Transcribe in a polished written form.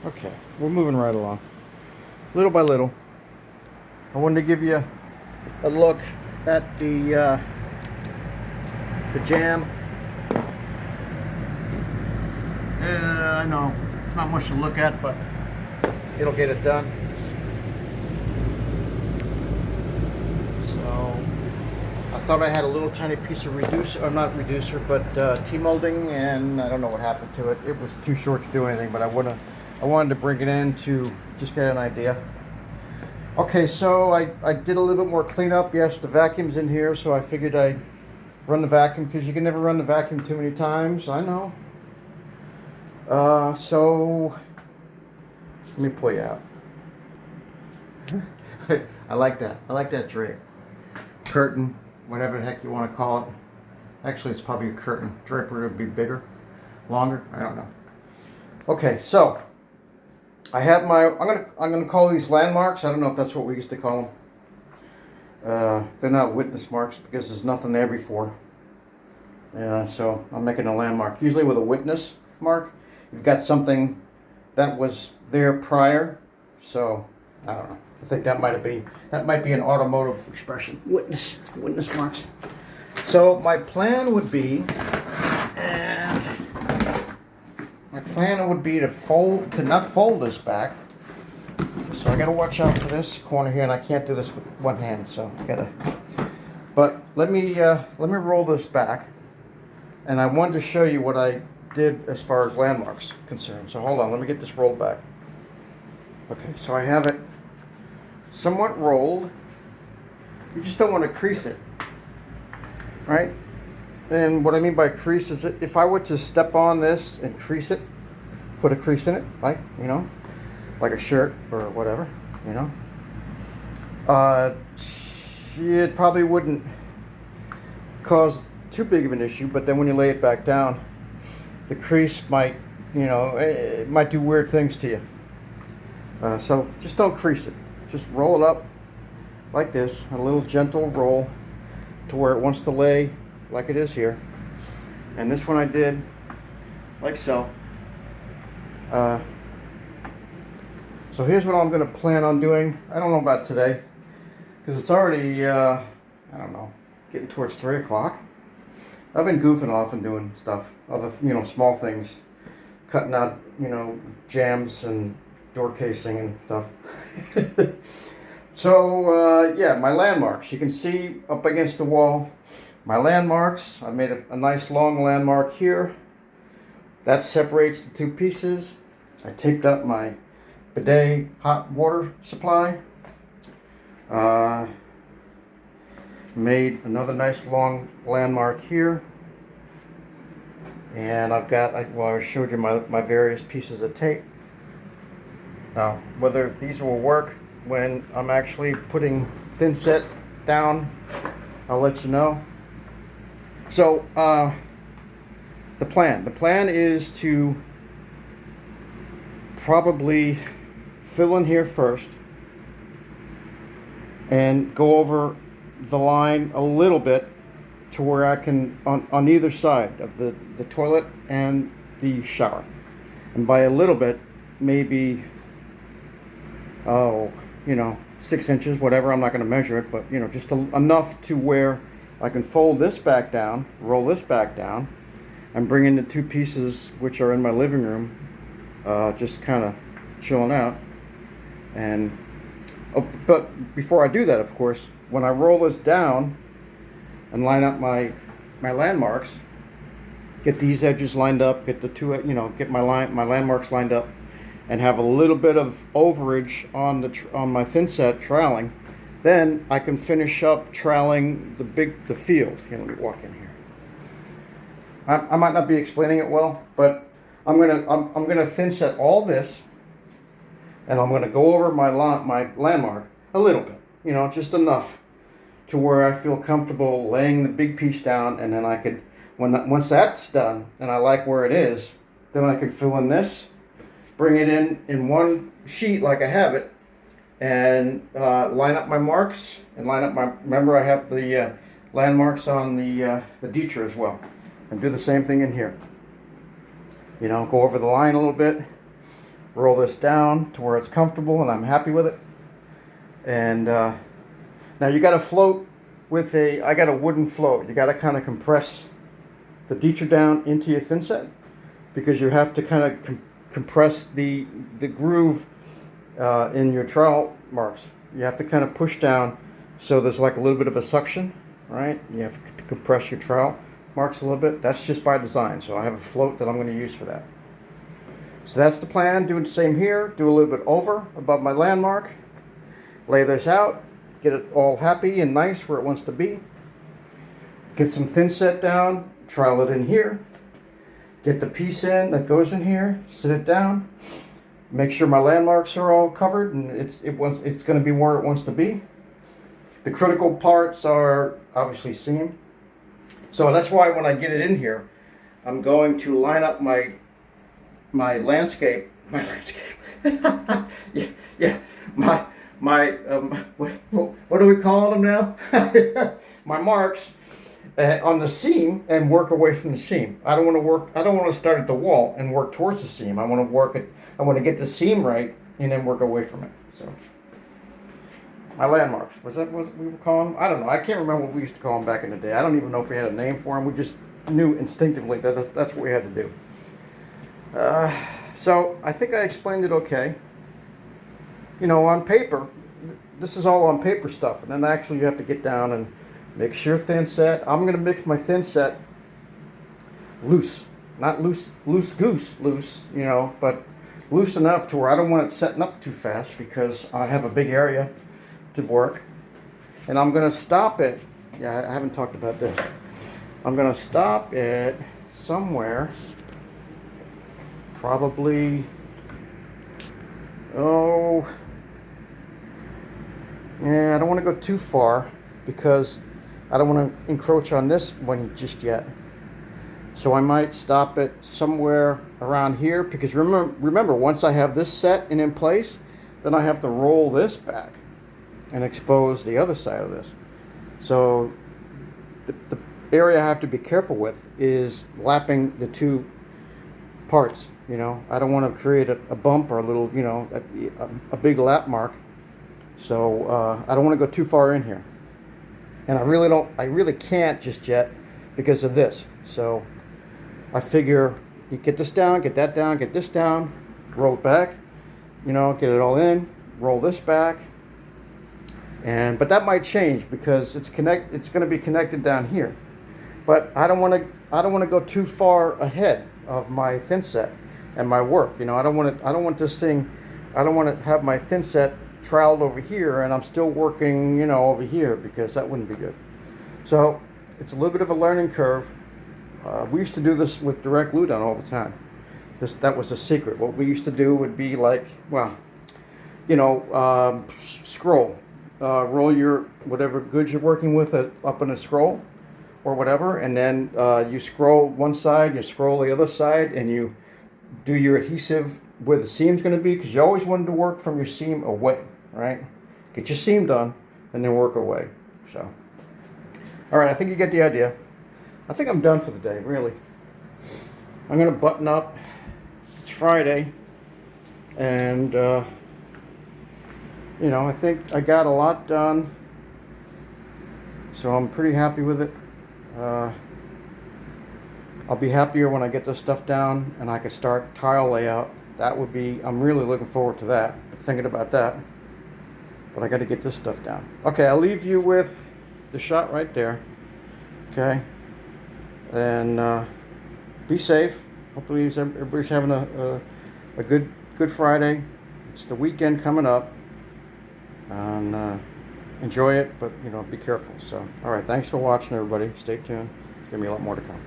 Okay, we're moving right along. Little by little. I wanted to give you a look at the jam. I know it's not much to look at, but it'll get it done. So I thought I had a little tiny piece of reducer, or not reducer, but T-molding, and I don't know what happened to it. It was too short to do anything, but I wanted to bring it in to just get an idea. Okay, so I did a little bit more cleanup. Yes, the vacuum's in here, so I figured I'd run the vacuum, because you can never run the vacuum too many times. I know. So let me pull you out. I like that. I like that drape. Curtain, whatever the heck you want to call it. Actually, it's probably a curtain. Draper would be bigger, longer. I don't know. Okay, so I have my. I'm gonna call these landmarks. I don't know if that's what we used to call them. They're not witness marks because there's nothing there before. So I'm making a landmark. Usually with a witness mark, you've got something that was there prior. So I don't know. I think that might be an automotive expression. Witness marks. So my plan would be, to not fold this back. So I gotta watch out for this corner here, and I can't do this with one hand. So I gotta. But let me roll this back, and I wanted to show you what I did as far as landmarks concerned. So hold on, let me get this rolled back. Okay, so I have it somewhat rolled. You just don't want to crease it, right? And what I mean by crease is that if I were to step on this and crease it, put a crease in it, like, like a shirt or whatever, it probably wouldn't cause too big of an issue, but then when you lay it back down, the crease might, it might do weird things to you. So just don't crease it. Just roll it up like this, a little gentle roll to where it wants to lay like it is here. And this one I did like so. So here's what I'm going to plan on doing. I don't know about today, because it's already, I don't know, getting towards 3 o'clock. I've been goofing off and doing stuff, other, small things, cutting out, jams and door casing and stuff. So, yeah, my landmarks. You can see up against the wall my landmarks. I made a nice long landmark here. That separates the two pieces. I taped up my bidet hot water supply. Made another nice long landmark here. And I've got, I showed you my various pieces of tape. Now, whether these will work when I'm actually putting thin set down, I'll let you know. So, the plan is to probably fill in here first and go over the line a little bit to where I can, on either side of the toilet and the shower. And by a little bit, maybe, 6 inches, whatever. I'm not going to measure it, but, just enough to where I can fold this back down, roll this back down, and bring in the two pieces which are in my living room, just kind of chilling out. And but before I do that, of course, when I roll this down and line up my landmarks, get these edges lined up, get the two, get my landmarks lined up, and have a little bit of overage on my thin set troweling, then I can finish up troweling the field. Here, let me walk in here. I might not be explaining it well, but I'm gonna thin set all this, and I'm gonna go over my landmark a little bit, just enough to where I feel comfortable laying the big piece down, and then I could, once that's done and I like where it is, then I can fill in this, bring it in one sheet like I have it, and line up my marks and remember I have the landmarks on the Ditra as well, and do the same thing in here. Go over the line a little bit, roll this down to where it's comfortable and I'm happy with it. And now you got to float with I got a wooden float. You got to kind of compress the Ditra down into your thin set, because you have to kind of compress the groove in your trowel marks. You have to kind of push down so there's like a little bit of a suction, right? You have to compress your trowel marks a little bit. That's just by design. So I have a float that I'm going to use for that. So that's the plan. Do the same here. Do a little bit over above my landmark. Lay this out. Get it all happy and nice where it wants to be. Get some thin set down. Trowel it in here. Get the piece in that goes in here. Sit it down. Make sure my landmarks are all covered and it's going to be where it wants to be. The critical parts are obviously seam. So that's why when I get it in here, I'm going to line up my landscape. yeah. What do we call them now? My marks on the seam and work away from the seam. I don't want to start at the wall and work towards the seam. I want to get the seam right and then work away from it. So my landmarks, was that what we were calling them? I don't know. I can't remember what we used to call them back in the day. I don't even know if we had a name for them. We just knew instinctively that that's what we had to do. So I think I explained it okay. You know, on paper, this is all on paper stuff, and then actually you have to get down and mix your thin set. I'm going to mix my thin set loose, not loose goose loose, you know, but loose enough to where I don't want it setting up too fast, because I have a big area to work. And I'm going to stop it. Yeah, I haven't talked about this. I'm going to stop it somewhere, probably, yeah, I don't want to go too far because I don't want to encroach on this one just yet. So I might stop it somewhere around here, because remember, once I have this set and in place, then I have to roll this back and expose the other side of this. So the area I have to be careful with is lapping the two parts. You know, I don't want to create a bump or a little, you know, a big lap mark. So I don't want to go too far in here. And I really can't just yet because of this. So I figure you get this down, get that down, get this down, roll it back, you know, get it all in, roll this back. But that might change because it's going to be connected down here. But I don't want to go too far ahead of my thin set and my work. You know, I don't want to have my thin set troweled over here and I'm still working, you know, over here, because that wouldn't be good. So it's a little bit of a learning curve. We used to do this with direct glue down all the time. That was a secret. What we used to do would be like, well, you know, scroll. Roll your whatever goods you're working with up in a scroll or whatever, and then you scroll one side, you scroll the other side, and you do your adhesive where the seam's going to be, because you always wanted to work from your seam away, right? Get your seam done and then work away. So, all right, I think you get the idea. I think I'm done for the day, really. I'm going to button up. It's Friday, and you know, I think I got a lot done, so I'm pretty happy with it. I'll be happier when I get this stuff down and I can start tile layout. I'm really looking forward to that, thinking about that. But I got to get this stuff down. Okay, I'll leave you with the shot right there. Okay, and be safe. Hopefully everybody's having a good Friday. It's the weekend coming up. And enjoy it, but you know, be careful. So, all right, thanks for watching, everybody. Stay tuned. There's gonna be a lot more to come.